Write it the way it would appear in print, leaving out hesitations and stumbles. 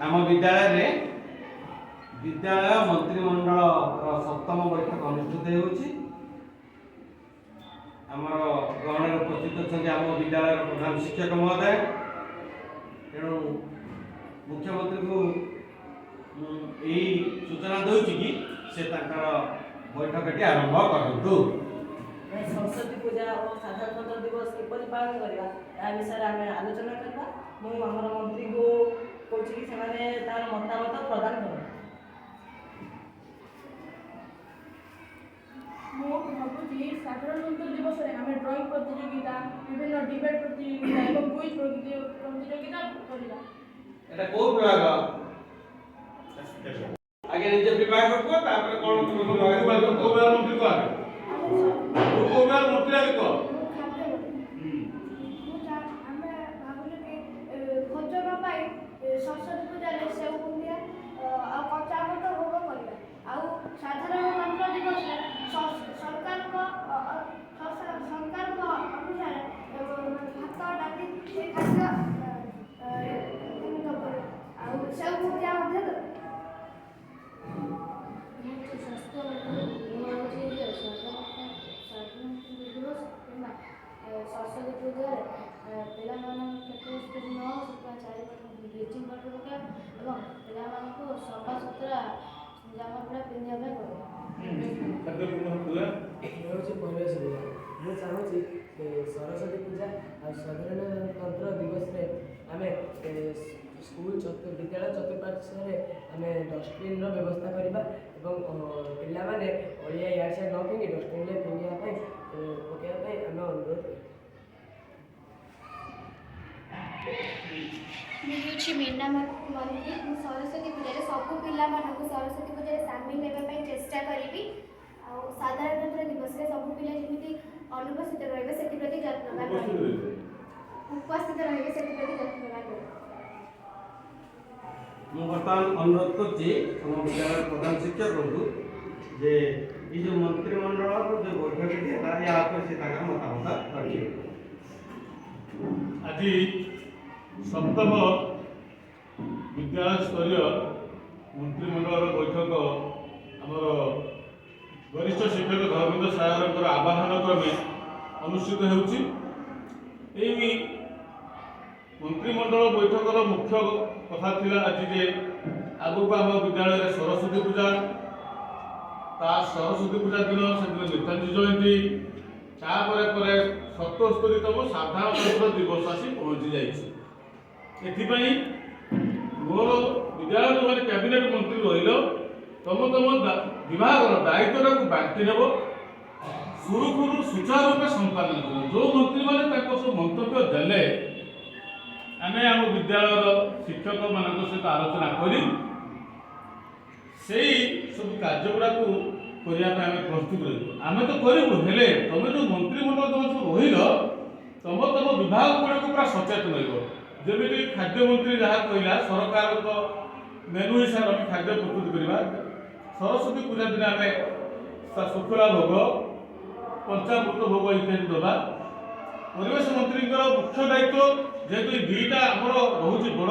आम विद्यालय विद्यालय मंत्रिमंडल सप्तम बैठक अनुष्ठित होमर गहन उपस्थित अच्छा आम विद्यालय प्रधान शिक्षक महोदय तेणु मुख्यमंत्री को यही सूचना दूसरी कि से बैठक आरंभ करूँ। सरस्वती पूजा और साधारणतंत्र दिवस किपर पालन करवा या विषय आम आलोचना करवा। मुझे मंत्री को कौच कि तार मतामत प्रदान कर भावी साधारणतंत्र दिवस में आम ड्रॉइंग प्रतियोगिता विभिन्न डिबेट प्रतियोगिता और क्विज प्रतियोगिता करवा। एटा को विभाग आगे निजे विभाग को तापर कोन विभाग को मंत्री को आगे को मंत्री आगे को सरस्वती पूजा सेव बुंदिया कचामत भोग करवा। साधारणतंत्र दिवस सरकार अनुसार भात डाली से खाद्य सेव बुंदिया सरस्वती पूजा क्षेत्र न ब्लीचिंग पाउडर पका और सफा सुतरा जमा कपड़ा पिंधापे परिवेश मुझे चाहूँगी सरस्वती पूजा और साधारणतंत्र दिवस में आम स्कूल विद्यालय चतुर्पार्श्व आम डस्टबिन व्यवस्था करवा पाने अड़िया इड से न फिंगी डस्टबिन फिंगापी पकड़ापी आम अनुरोध मुझे मीना मंत्री सरस्वती पूजा सबू पिला सरस्वती पूजा सामिल होगा चेष्टा करी साधारणतंत्र दिवस में सबू पिला जमी अनुपस्थित रही से जत्नवान उपस्थित रही से जत्नवान बर्तमान अनुरोध कर विद्यालय प्रधान शिक्षक को जे ये जो मंत्रिमंडल जो बैठक या से मतामत रखिए। आज सप्तम विद्यालय स्तरीय मंत्रिमंडल बैठक आमर वरिष्ठ शिक्षक धर्मेन्द्र सागर आह्वान क्रमे अनुष्ठित होउछि। मंत्रिमंडल बैठकर मुख्य कथा थिला आज जे आगुक आम विद्यालय सरस्वती पूजा सरस्वती पूजा दिन से नेताजी जयंती तापर 77तम साधारणतंत्र दिवस आसी पहुँची जाइए। मोर विद्यालय जो मैंने कैबिनेट मंत्री रही तुम विभाग दायित्व को बांटी नेब सुरुखुरु सुचारू रूप संपादन कर जो मंत्री मैंने सब मंतव्य देले आम आम विद्यालय शिक्षक मान सहित आलोचना करी सब कार्यगुड़ा करने प्रस्तुत आम तो करूँ हेले तुम जो मंत्रिमंडल तुम सब रही तुम तुम विभाग गुड़ा पूरा सचेतन रही खाद्य मंत्री जहाँ कहला सरकार मेनू हिसाब से खाद्य प्रस्तुत करवा सरस्वती पूजा दिन आम शुक्ला भोग पंचामृत भोग इत्यादि दबा परिवेश मंत्री मुख्य दायित्व जेहेतु दुईटा आमर रोचे बड़